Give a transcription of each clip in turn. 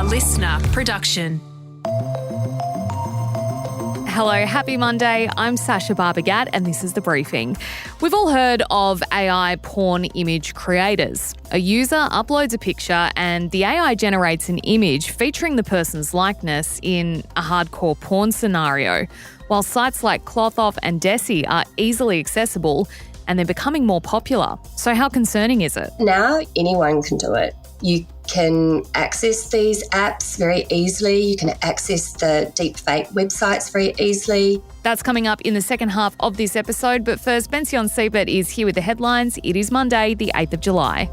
a listener production. Hello, happy Monday. I'm Sasha Barbagat and this is The Briefing. We've all heard of AI porn image creators. A user uploads a picture and the AI generates an image featuring the person's likeness in a hardcore porn scenario, while sites like Clothoff and Dessi are easily accessible and they're becoming more popular. So how concerning is it? Now anyone can do it. You can access these apps very easily. You can access the deepfake websites very easily. That's coming up in the second half of this episode. But first, Bension Siebert is here with the headlines. It is Monday, the 8th of July.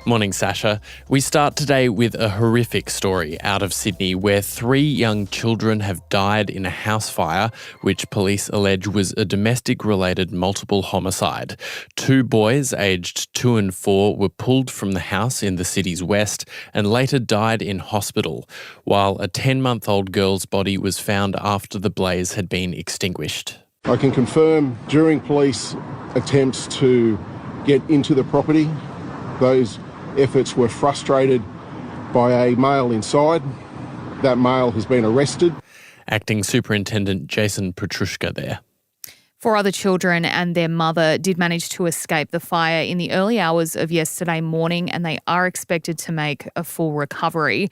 Morning, Sasha. We start today with a horrific story out of Sydney where 3 young children have died in a house fire, which police allege was a domestic-related multiple homicide. 2 boys aged 2 and 4 were pulled from the house in the city's west and later died in hospital, while a 10-month-old girl's body was found after the blaze had been extinguished. I can confirm during police attempts to get into the property, those efforts were frustrated by a male inside. That male has been arrested. Acting Superintendent Jason Petrushka there. 4 other children and their mother did manage to escape the fire in the early hours of yesterday morning, and they are expected to make a full recovery.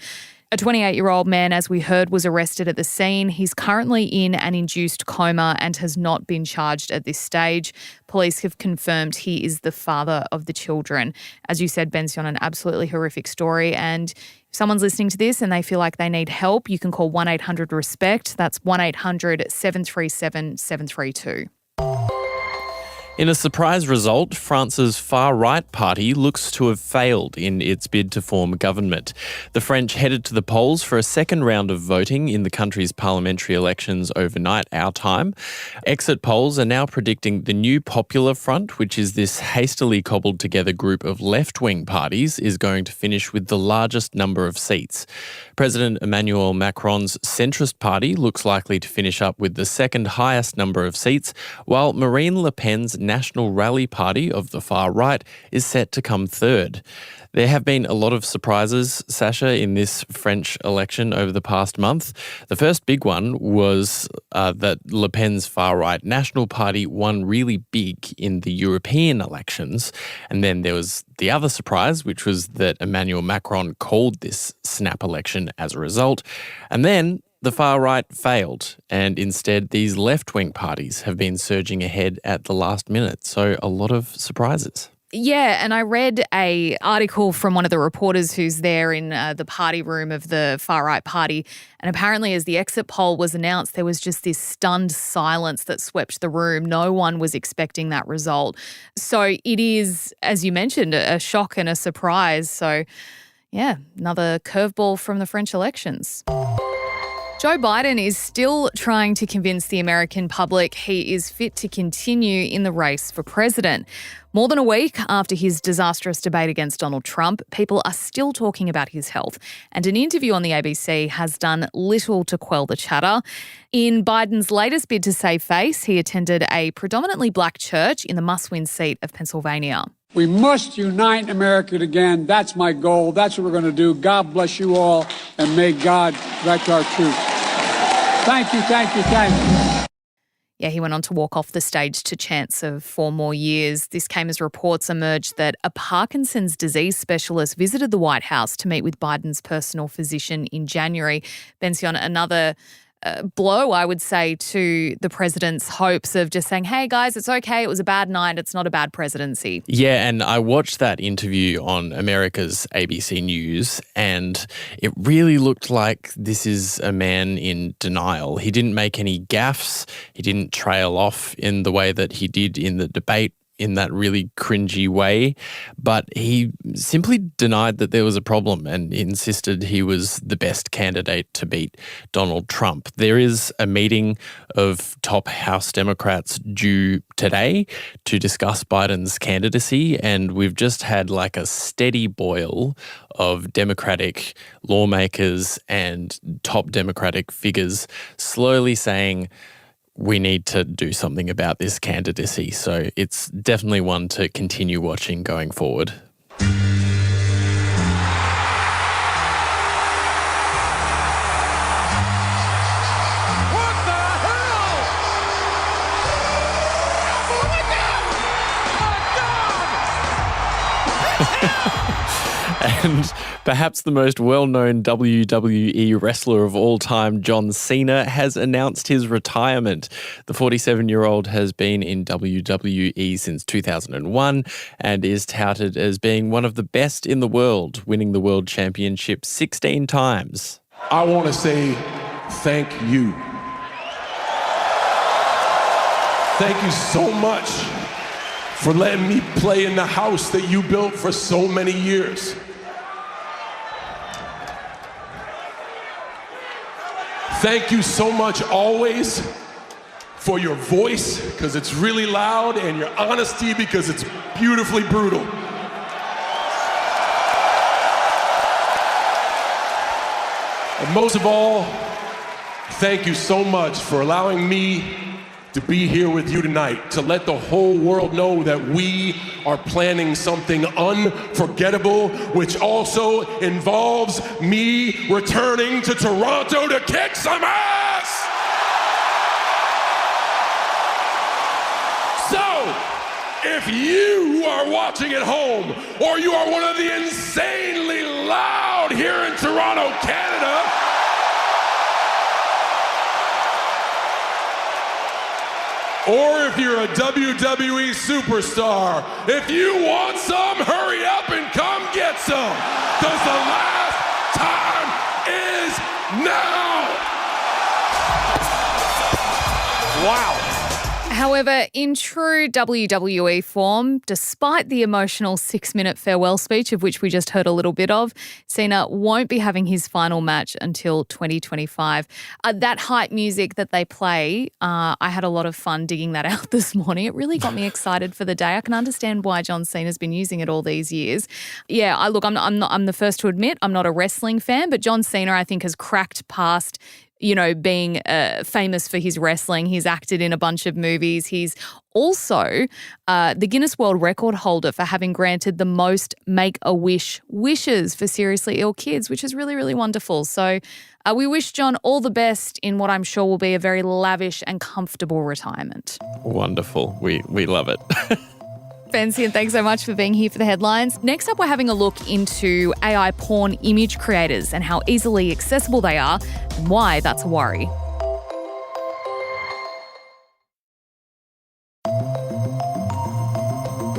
A 28-year-old man, as we heard, was arrested at the scene. He's currently in an induced coma and has not been charged at this stage. Police have confirmed he is the father of the children. As you said, Bension, an absolutely horrific story. And if someone's listening to this and they feel like they need help, you can call 1-800-RESPECT. That's 1-800-737-732. In a surprise result, France's far-right party looks to have failed in its bid to form government. The French headed to the polls for a second round of voting in the country's parliamentary elections overnight, our time. Exit polls are now predicting the new Popular Front, which is this hastily cobbled together group of left-wing parties, is going to finish with the largest number of seats. President Emmanuel Macron's centrist party looks likely to finish up with the second highest number of seats, while Marine Le Pen's National Rally Party of the far right is set to come third. There have been a lot of surprises, Sasha, in this French election over the past month. The first big one was that Le Pen's far-right National Party won really big in the European elections. And then there was the other surprise, which was that Emmanuel Macron called this snap election as a result. And then the far right failed, and instead these left-wing parties have been surging ahead at the last minute. So a lot of surprises. Yeah, and I read an article from one of the reporters who's there in the party room of the far-right party, and apparently as the exit poll was announced, there was just this stunned silence that swept the room. No one was expecting that result. So it is, as you mentioned, a shock and a surprise. So, yeah, another curveball from the French elections. Joe Biden is still trying to convince the American public he is fit to continue in the race for president. More than a week after his disastrous debate against Donald Trump, people are still talking about his health, and an interview on the ABC has done little to quell the chatter. In Biden's latest bid to save face, he attended a predominantly black church in the must-win seat of Pennsylvania. We must unite America again. That's my goal. That's what we're going to do. God bless you all, and may God direct our troops. Thank you, thank you, thank you. Yeah, he went on to walk off the stage to chants of 4 more years. This came as reports emerged that a Parkinson's disease specialist visited the White House to meet with Biden's personal physician in January. Bension, another blow, I would say, to the president's hopes of just saying, hey, guys, it's okay. It was a bad night. It's not a bad presidency. Yeah, and I watched that interview on America's ABC News, and it really looked like this is a man in denial. He didn't make any gaffes. He didn't trail off in the way that he did in the debate, in that really cringy way, but he simply denied that there was a problem and insisted he was the best candidate to beat Donald Trump. There is a meeting of top House Democrats due today to discuss Biden's candidacy, and we've just had like a steady boil of Democratic lawmakers and top Democratic figures slowly saying, we need to do something about this candidacy. So it's definitely one to continue watching going forward. And perhaps the most well-known WWE wrestler of all time, John Cena, has announced his retirement. The 47-year-old has been in WWE since 2001 and is touted as being one of the best in the world, winning the World Championship 16 times. I want to say thank you. Thank you so much for letting me play in the house that you built for so many years. Thank you so much always for your voice, because it's really loud, and your honesty, because it's beautifully brutal. And most of all, thank you so much for allowing me to be here with you tonight, to let the whole world know that we are planning something unforgettable, which also involves me returning to Toronto to kick some ass! So, if you are watching at home, or you are one of the insanely loud here in Toronto, Canada, or if you're a WWE superstar, if you want some, hurry up and come get some, because the last time is now. Wow. However, in true WWE form, despite the emotional 6-minute farewell speech, of which we just heard a little bit of, Cena won't be having his final match until 2025. That hype music that they play, I had a lot of fun digging that out this morning. It really got me excited for the day. I can understand why John Cena's been using it all these years. Yeah, I'm the first to admit I'm not a wrestling fan, but John Cena, I think, has cracked past being famous for his wrestling. He's acted in a bunch of movies. He's also the Guinness World Record holder for having granted the most Make-A-Wish wishes for seriously ill kids, which is really, really wonderful. So we wish John all the best in what I'm sure will be a very lavish and comfortable retirement. Wonderful. We love it. Fancy, and thanks so much for being here for the headlines. Next up, we're having a look into AI porn image creators and how easily accessible they are and why that's a worry.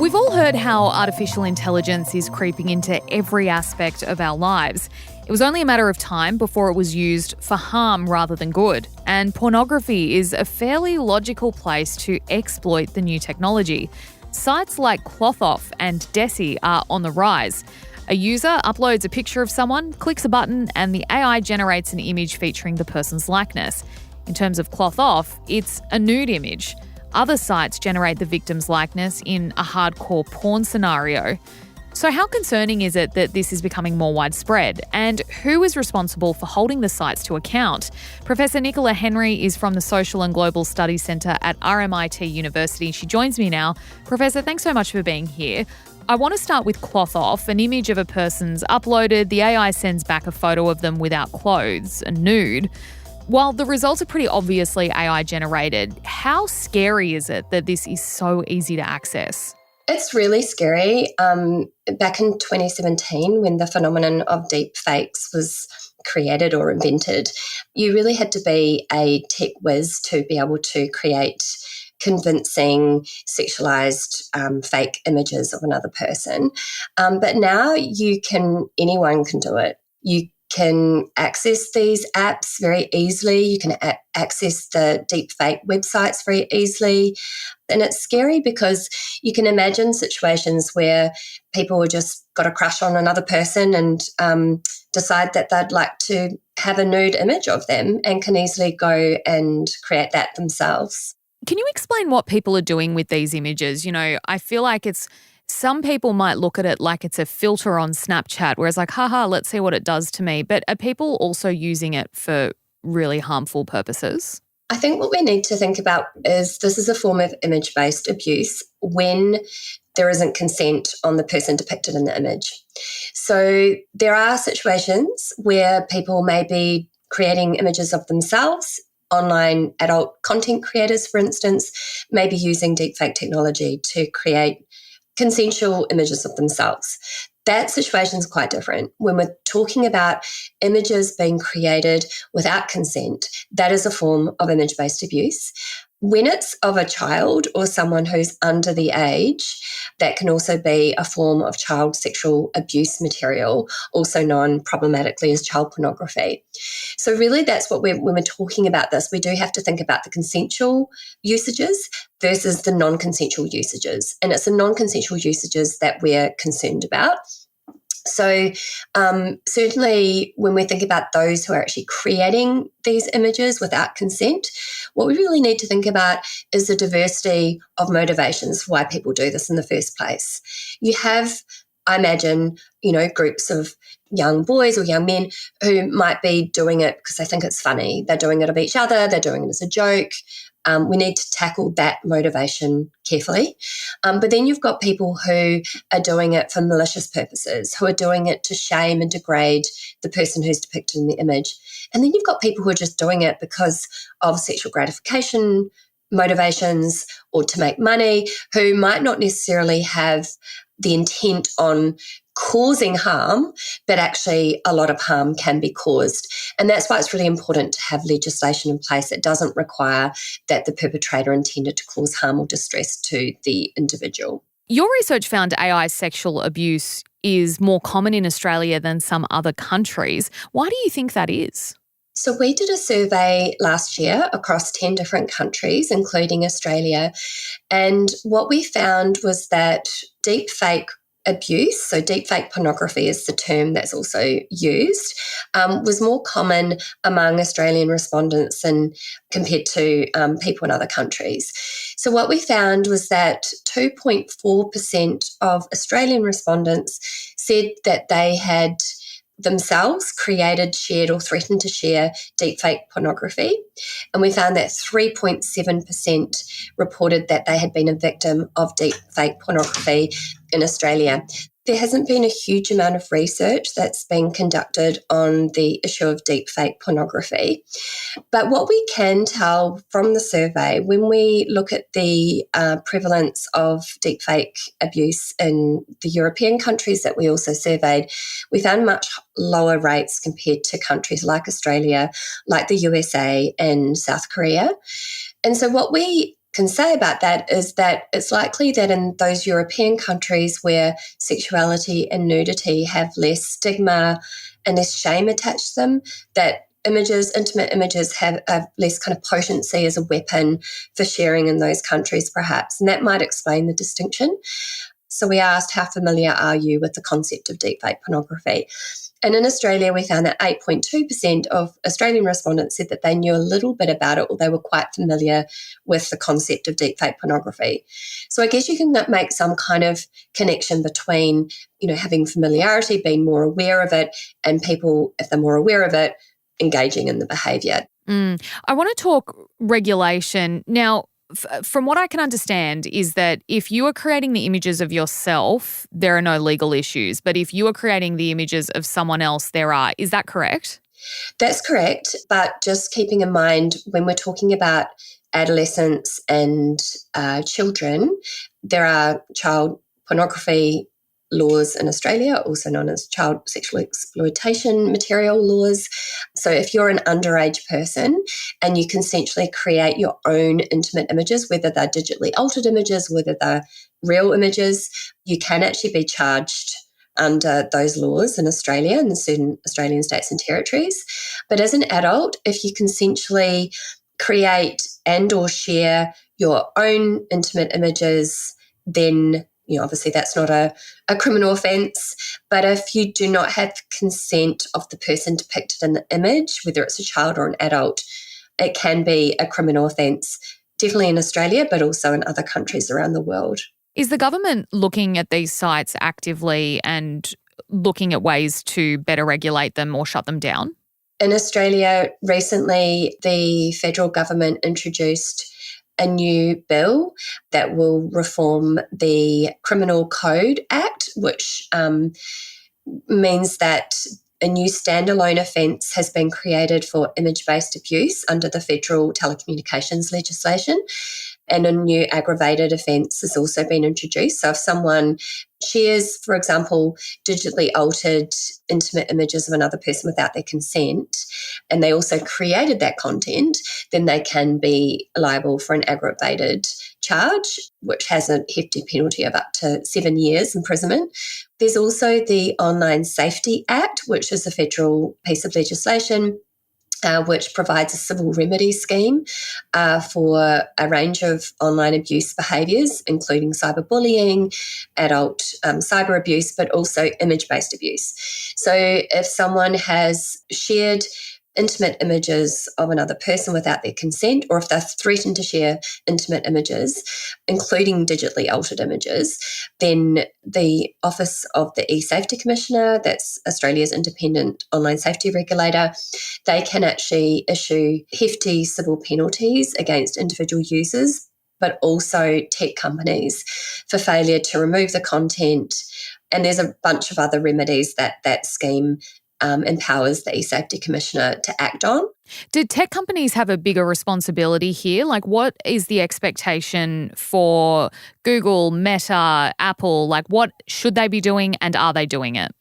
We've all heard how artificial intelligence is creeping into every aspect of our lives. It was only a matter of time before it was used for harm rather than good. And pornography is a fairly logical place to exploit the new technology. Sites like Clothoff and Dessi are on the rise. A user uploads a picture of someone, clicks a button, and the AI generates an image featuring the person's likeness. In terms of Clothoff, it's a nude image. Other sites generate the victim's likeness in a hardcore porn scenario. So how concerning is it that this is becoming more widespread? And who is responsible for holding the sites to account? Professor Nicola Henry is from the Social and Global Studies Centre at RMIT University. She joins me now. Professor, thanks so much for being here. I want to start with Clothoff. An image of a person's uploaded. The AI sends back a photo of them without clothes, a nude. While the results are pretty obviously AI generated, how scary is it that this is so easy to access? It's really scary. Back in 2017, when the phenomenon of deep fakes was created or invented, you really had to be a tech whiz to be able to create convincing sexualized fake images of another person. But now anyone can do it. You can access these apps very easily. You can access the deep fake websites very easily. And it's scary because you can imagine situations where people have just got a crush on another person and decide that they'd like to have a nude image of them and can easily go and create that themselves. Can you explain what people are doing with these images? I feel like some people might look at it like it's a filter on Snapchat, where it's like, haha, let's see what it does to me. But are people also using it for really harmful purposes? I think what we need to think about is this is a form of image-based abuse when there isn't consent on the person depicted in the image. So there are situations where people may be creating images of themselves. Online adult content creators, for instance, may be using deepfake technology to create consensual images of themselves. That situation is quite different. When we're talking about images being created without consent, that is a form of image-based abuse. When it's of a child or someone who's under the age, that can also be a form of child sexual abuse material, also known problematically as child pornography. So really that's what when we're talking about this, we do have to think about the consensual usages versus the non-consensual usages. And it's the non-consensual usages that we're concerned about. So certainly when we think about those who are actually creating these images without consent, what we really need to think about is the diversity of motivations for why people do this in the first place. You have, I imagine, groups of young boys or young men who might be doing it because they think it's funny. They're doing it of each other. They're doing it as a joke. We need to tackle that motivation carefully. But then you've got people who are doing it for malicious purposes, who are doing it to shame and degrade the person who's depicted in the image. And then you've got people who are just doing it because of sexual gratification motivations or to make money, who might not necessarily have the intent on causing harm, but actually a lot of harm can be caused. And that's why it's really important to have legislation in place that doesn't require that the perpetrator intended to cause harm or distress to the individual. Your research found AI sexual abuse is more common in Australia than some other countries. Why do you think that is? So we did a survey last year across 10 different countries, including Australia. And what we found was that deepfake abuse, so deepfake pornography is the term that's also used, was more common among Australian respondents than compared to people in other countries. So what we found was that 2.4% of Australian respondents said that they had themselves created, shared or threatened to share deepfake pornography. And we found that 3.7% reported that they had been a victim of deepfake pornography in Australia. There hasn't been a huge amount of research that's been conducted on the issue of deepfake pornography. But what we can tell from the survey, when we look at the prevalence of deepfake abuse in the European countries that we also surveyed, we found much lower rates compared to countries like Australia, like the USA and South Korea. And so what we can say about that is that it's likely that in those European countries where sexuality and nudity have less stigma and less shame attached to them, that intimate images have less kind of potency as a weapon for sharing in those countries perhaps. And that might explain the distinction. So we asked, how familiar are you with the concept of deepfake pornography? And in Australia, we found that 8.2% of Australian respondents said that they knew a little bit about it or they were quite familiar with the concept of deepfake pornography. So I guess you can make some kind of connection between, having familiarity, being more aware of it, and people, if they're more aware of it, engaging in the behaviour. I want to talk regulation. Now, from what I can understand is that if you are creating the images of yourself, there are no legal issues. But if you are creating the images of someone else, there are. Is that correct? That's correct. But just keeping in mind, when we're talking about adolescents and children, there are child pornography laws in Australia, also known as child sexual exploitation material laws. So if you're an underage person and you consensually create your own intimate images, whether they're digitally altered images, whether they're real images, you can actually be charged under those laws in Australia and certain Australian states and territories. But as an adult, if you consensually create and or share your own intimate images, then obviously that's not a criminal offence. But if you do not have consent of the person depicted in the image, whether it's a child or an adult, it can be a criminal offence, definitely in Australia, but also in other countries around the world. Is the government looking at these sites actively and looking at ways to better regulate them or shut them down? In Australia, recently, the federal government introduced a new bill that will reform the Criminal Code Act, which means that a new standalone offence has been created for image-based abuse under the federal telecommunications legislation. And a new aggravated offence has also been introduced. So if someone shares, for example, digitally altered intimate images of another person without their consent, and they also created that content, then they can be liable for an aggravated charge, which has a hefty penalty of up to 7 years imprisonment. There's also the Online Safety Act, which is a federal piece of legislation which provides a civil remedy scheme for a range of online abuse behaviours, including cyberbullying, adult cyber abuse, but also image-based abuse. So if someone has shared intimate images of another person without their consent, or if they're threatened to share intimate images, including digitally altered images, then the Office of the E-Safety Commissioner, that's Australia's independent online safety regulator, they can actually issue hefty civil penalties against individual users, but also tech companies for failure to remove the content. And there's a bunch of other remedies that scheme empowers the E-Safety Commissioner to act on. Do tech companies have a bigger responsibility here? Like, what is the expectation for Google, Meta, Apple? Like, what should they be doing and are they doing it?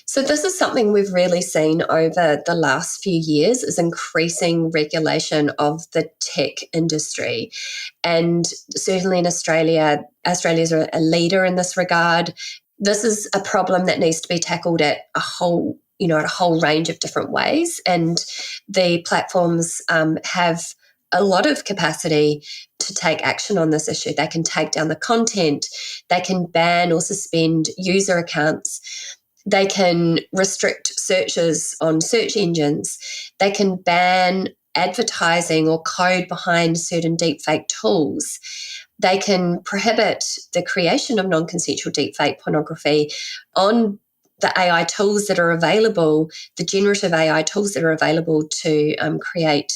So this is something we've really seen over the last few years, is increasing regulation of the tech industry. And certainly in Australia, Australia's a leader in this regard. This is a problem that needs to be tackled at a whole range of different ways. And the platforms have a lot of capacity to take action on this issue. They can take down the content, they can ban or suspend user accounts, they can restrict searches on search engines, they can ban advertising or code behind certain deepfake tools. They can prohibit the creation of non-consensual deepfake pornography on the AI tools that are available, the generative AI tools that are available to create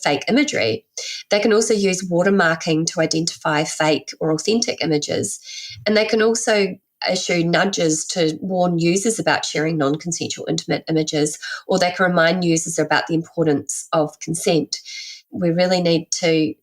fake imagery. They can also use watermarking to identify fake or authentic images. And they can also issue nudges to warn users about sharing non-consensual intimate images, or they can remind users about the importance of consent. We really need to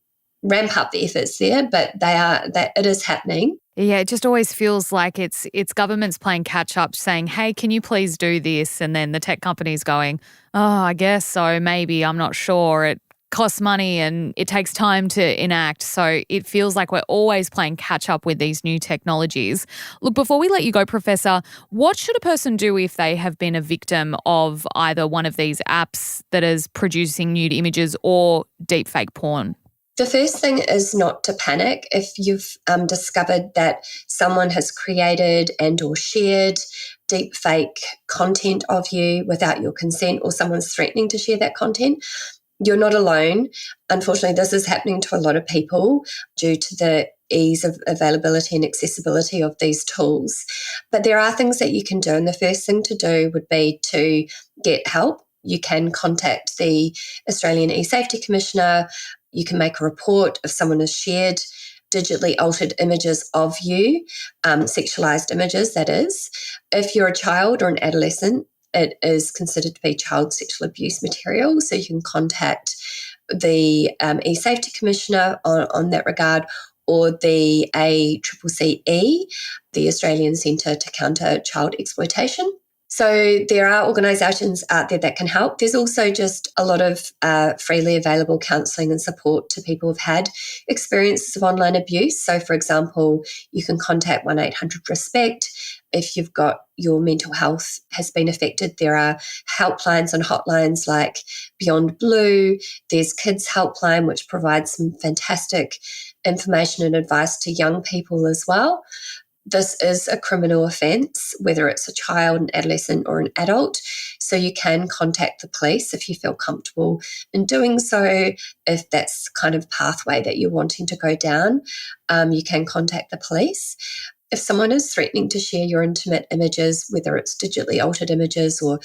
ramp up the efforts there, but it is happening. Yeah, it just always feels like it's governments playing catch up, saying, hey, can you please do this? And then the tech companies going, oh, I guess so, maybe, I'm not sure. It costs money and it takes time to enact. So it feels like we're always playing catch up with these new technologies. Look, before we let you go, Professor, what should a person do if they have been a victim of either one of these apps that is producing nude images or deepfake porn? The first thing is not to panic. If you've discovered that someone has created and or shared deepfake content of you without your consent, or someone's threatening to share that content, you're not alone. Unfortunately, this is happening to a lot of people due to the ease of availability and accessibility of these tools. But there are things that you can do, and the first thing to do would be to get help. You can contact the Australian E-Safety Commissioner. You can make a report if someone has shared digitally altered images of you, sexualised images, that is. If you're a child or an adolescent, it is considered to be child sexual abuse material, so you can contact the E-Safety Commissioner on that regard, or the ACCCE, the Australian Centre to Counter Child Exploitation. So there are organisations out there that can help. There's also just a lot of freely available counselling and support to people who've had experiences of online abuse. So, for example, you can contact 1-800-RESPECT. If you've got your mental health has been affected, there are helplines and hotlines like Beyond Blue. There's Kids Helpline, which provides some fantastic information and advice to young people as well. This is a criminal offence, whether it's a child, an adolescent or an adult. So you can contact the police if you feel comfortable in doing so. If that's kind of pathway that you're wanting to go down, you can contact the police. If someone is threatening to share your intimate images, whether it's digitally altered images or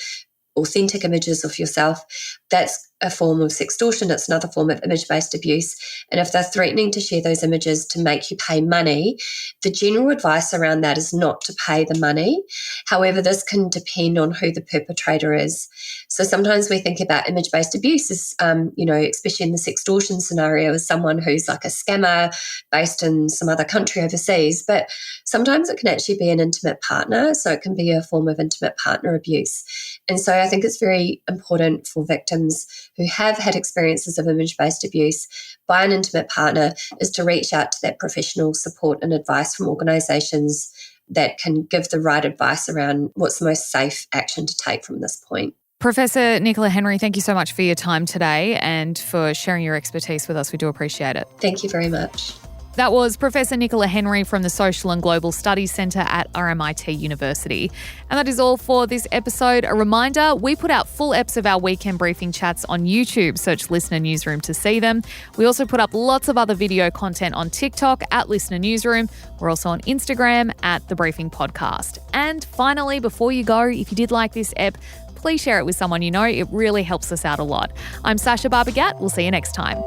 authentic images of yourself, that's a form of sextortion, it's another form of image-based abuse. And if they're threatening to share those images to make you pay money, the general advice around that is not to pay the money. However, this can depend on who the perpetrator is. So sometimes we think about image-based abuse as, especially in the sextortion scenario, as someone who's like a scammer based in some other country overseas. But sometimes it can actually be an intimate partner. So it can be a form of intimate partner abuse. And so I think it's very important for victims who have had experiences of image-based abuse by an intimate partner is to reach out to that professional support and advice from organisations that can give the right advice around what's the most safe action to take from this point. Professor Nicola Henry, thank you so much for your time today and for sharing your expertise with us. We do appreciate it. Thank you very much. That was Professor Nicola Henry from the Social and Global Studies Centre at RMIT University. And that is all for this episode. A reminder, we put out full eps of our weekend briefing chats on YouTube. Search Listener Newsroom to see them. We also put up lots of other video content on TikTok at Listener Newsroom. We're also on Instagram at The Briefing Podcast. And finally, before you go, if you did like this ep, please share it with someone you know. It really helps us out a lot. I'm Sasha Barbagat. We'll see you next time.